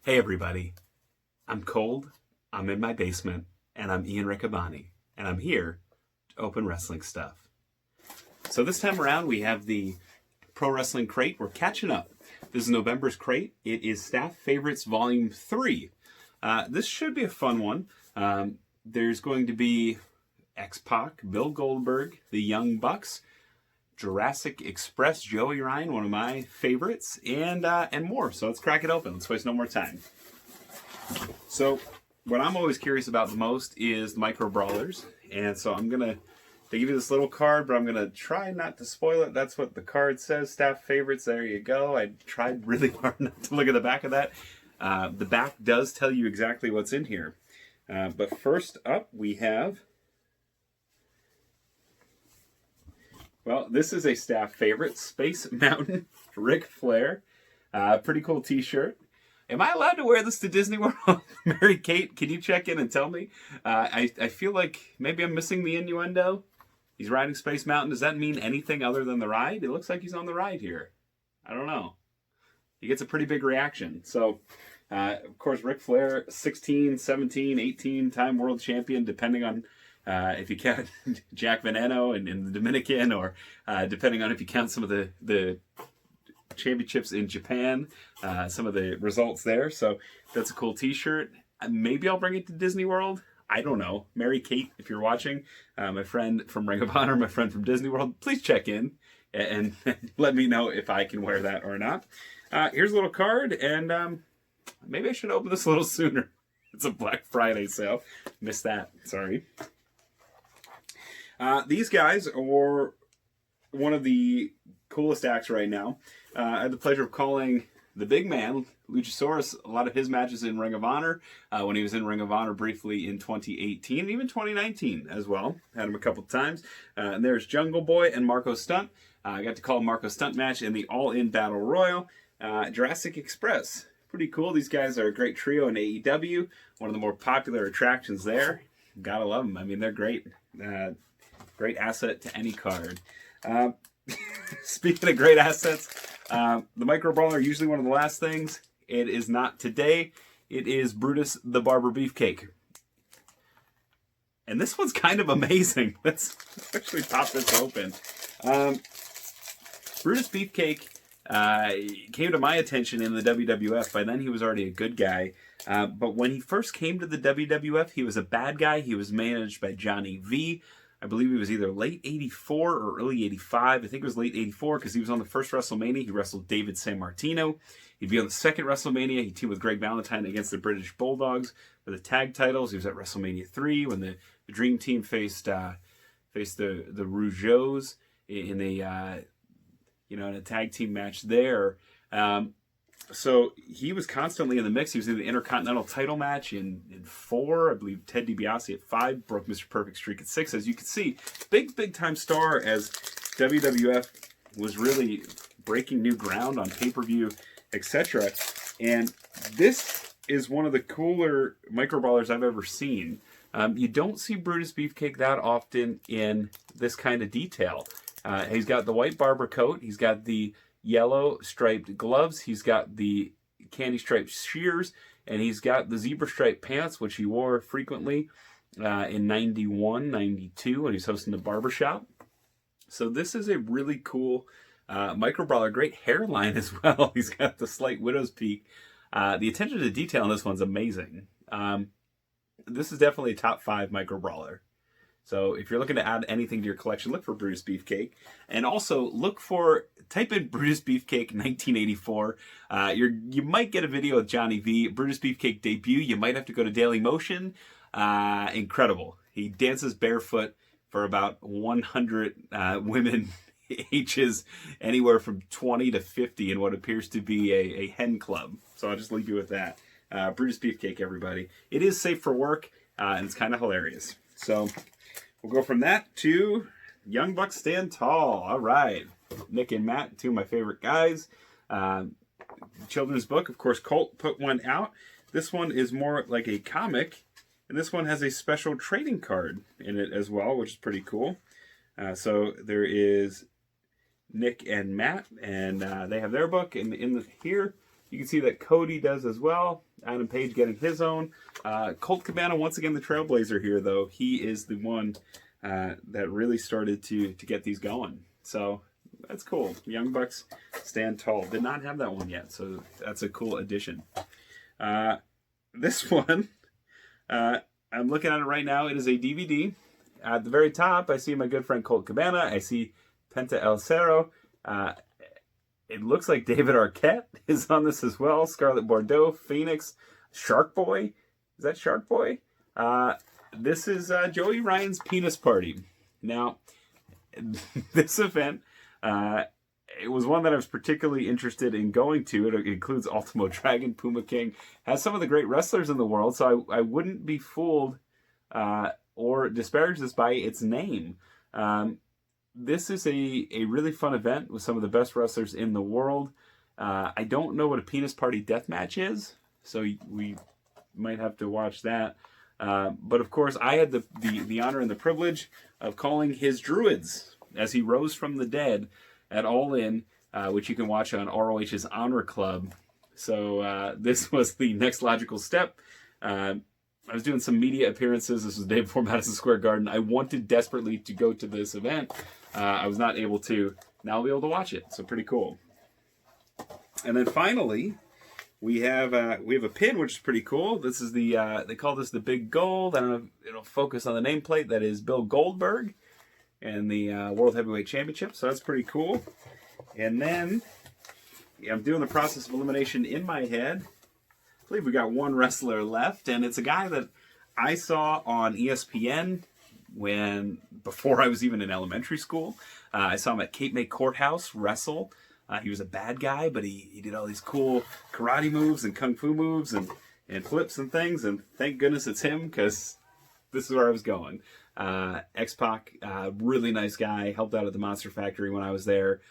Hey everybody, I'm cold, I'm in my basement, and I'm Ian Riccaboni, and I'm here to open wrestling stuff. So this time around we have the Pro Wrestling Crate. We're catching up. This is November's crate. It is Staff Favorites Volume 3. This should be a fun one. There's going to be X-Pac, Bill Goldberg, the Young Bucks, Jurassic Express, Joey Ryan, one of my favorites, and more. So let's crack it open. Let's waste no more time. So what I'm always curious about the most is the micro brawlers, and so they give you this little card, but I'm gonna try not to spoil it. That's what the card says. Staff favorites. There you go. I tried really hard not to look at the back of that. The back does tell you exactly what's in here. But first up, we have. Well, this is a staff favorite, Space Mountain Ric Flair. Pretty cool t-shirt. Am I allowed to wear this to Disney World? Mary Kate, can you check in and tell me? I feel like maybe I'm missing the innuendo. He's riding Space Mountain. Does that mean anything other than the ride? It looks like he's on the ride here. I don't know. He gets a pretty big reaction. So, of course, Ric Flair, 16, 17, 18-time world champion, depending on if you count Jack Veneno and the Dominican, or depending on if you count some of the championships in Japan, some of the results there. So that's a cool t-shirt. Maybe I'll bring it to Disney World. I don't know. Mary Kate, if you're watching, my friend from Ring of Honor, my friend from Disney World, please check in and let me know if I can wear that or not. Here's a little card, and maybe I should open this a little sooner. It's a Black Friday sale. Missed that. Sorry. These guys are one of the coolest acts right now. I had the pleasure of calling the big man, Luchasaurus, a lot of his matches in Ring of Honor, when he was in Ring of Honor briefly in 2018, and even 2019 as well. Had him a couple times. And there's Jungle Boy and Marco Stunt. I got to call Marco Stunt match in the All-In Battle Royal. Jurassic Express. Pretty cool. These guys are a great trio in AEW. One of the more popular attractions there. Gotta love them. I mean, they're great. Great asset to any card. Speaking of great assets, the micro brawler, usually one of the last things. It is not today. It is Brutus the Barber Beefcake. And this one's kind of amazing. Let's actually pop this open. Brutus Beefcake came to my attention in the WWF. By then he was already a good guy. But when he first came to the WWF, he was a bad guy. He was managed by Johnny V. I believe he was either late 84 or early 85. I think it was late 84 because he was on the first WrestleMania. He wrestled David Sammartino. He'd be on the second WrestleMania. He teamed with Greg Valentine against the British Bulldogs for the tag titles. He was at WrestleMania 3 when the Dream Team faced the Rougeaus in a tag team match there. So he was constantly in the mix. He was in the Intercontinental title match in 4. I believe Ted DiBiase at 5. Broke Mr. Perfect streak at 6. As you can see, big time star as WWF was really breaking new ground on pay-per-view, etc. And this is one of the cooler micro brawlers I've ever seen. You don't see Brutus Beefcake that often in this kind of detail. He's got the white barber coat. He's got the yellow striped gloves. He's got the candy striped shears, and he's got the zebra striped pants, which he wore frequently in 91, 92 when he's hosting the barbershop. So this is a really cool micro brawler. Great hairline as well. He's got the slight widow's peak. The attention to detail on this one's amazing. This is definitely a top 5 micro brawler. So if you're looking to add anything to your collection, look for Brutus Beefcake. And also type in Brutus Beefcake 1984. You might get a video with Johnny V. Brutus Beefcake debut. You might have to go to Dailymotion. Incredible. He dances barefoot for about 100 women ages anywhere from 20 to 50 in what appears to be a hen club. So I'll just leave you with that. Brutus Beefcake, everybody. It is safe for work, and it's kind of hilarious. So we'll go from that to Young Bucks Stand Tall. All right. Nick and Matt, 2 of my favorite guys. Children's book. Of course, Colt put one out. This one is more like a comic. And this one has a special trading card in it as well, which is pretty cool. So there is Nick and Matt, and they have their book. And here You can see that Cody does as well. Adam Page getting his own. Colt Cabana, once again, the trailblazer here, though. He is the one that really started to get these going. So that's cool. Young Bucks stand tall. Did not have that one yet, so that's a cool addition. This one, I'm looking at it right now. It is a DVD. At the very top, I see my good friend Colt Cabana. I see Penta El Cerro. It looks like David Arquette is on this as well. Scarlett Bordeaux, Phoenix, Shark Boy. Is that Shark Boy? This is Joey Ryan's Penis Party. Now, this event, it was one that I was particularly interested in going to. It includes Ultimo Dragon, Puma King, has some of the great wrestlers in the world, so I wouldn't be fooled or disparage this by its name. This is a really fun event with some of the best wrestlers in the world. I don't know what a Penis Party deathmatch is, so we might have to watch that. But of course, I had the honor and the privilege of calling his Druids as he rose from the dead at All In, which you can watch on ROH's Honor Club. So this was the next logical step. I was doing some media appearances. This was the day before Madison Square Garden. I wanted desperately to go to this event. I was not able to. Now I'll be able to watch it. So pretty cool. And then finally, we have a pin, which is pretty cool. This is the they call this the Big Gold. I don't know if it'll focus on the nameplate. That is Bill Goldberg and the World Heavyweight Championship. So that's pretty cool. And then I'm doing the process of elimination in my head. I believe we got one wrestler left, and it's a guy that I saw on ESPN before I was even in elementary school. I saw him at Cape May Courthouse wrestle. He was a bad guy, but he did all these cool karate moves and kung fu moves and flips and things, and thank goodness it's him, because this is where I was going. X-Pac, really nice guy, helped out at the Monster Factory when I was there.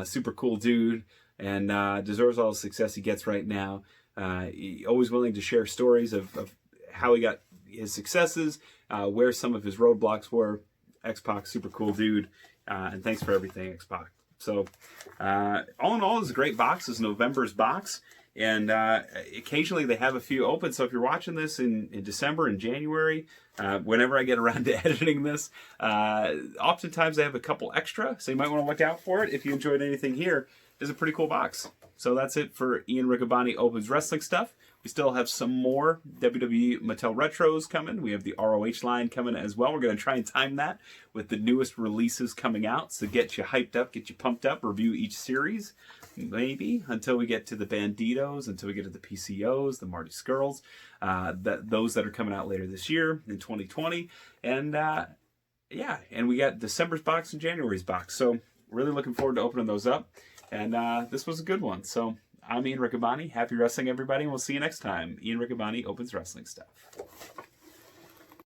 Super cool dude, and deserves all the success he gets right now. Always willing to share stories of how he got his successes, where some of his roadblocks were. X-Pac, super cool dude, and thanks for everything, X-Pac. So, all in all, it's a great box. It's November's box, and occasionally they have a few open. So if you're watching this in December and January, whenever I get around to editing this, oftentimes they have a couple extra, so you might want to look out for it. If you enjoyed anything here, it's a pretty cool box. So that's it for Ian Riccaboni Opens Wrestling stuff. We still have some more WWE Mattel Retros coming. We have the ROH line coming as well. We're going to try and time that with the newest releases coming out. So get you hyped up, get you pumped up, review each series, maybe, until we get to the Banditos, until we get to the PCOs, the Marty Skruls, those that are coming out later this year in 2020. And yeah, and we got December's box and January's box. So really looking forward to opening those up. And this was a good one. So I'm Ian Riccaboni. Happy wrestling, everybody. And we'll see you next time. Ian Riccaboni Opens Wrestling Stuff.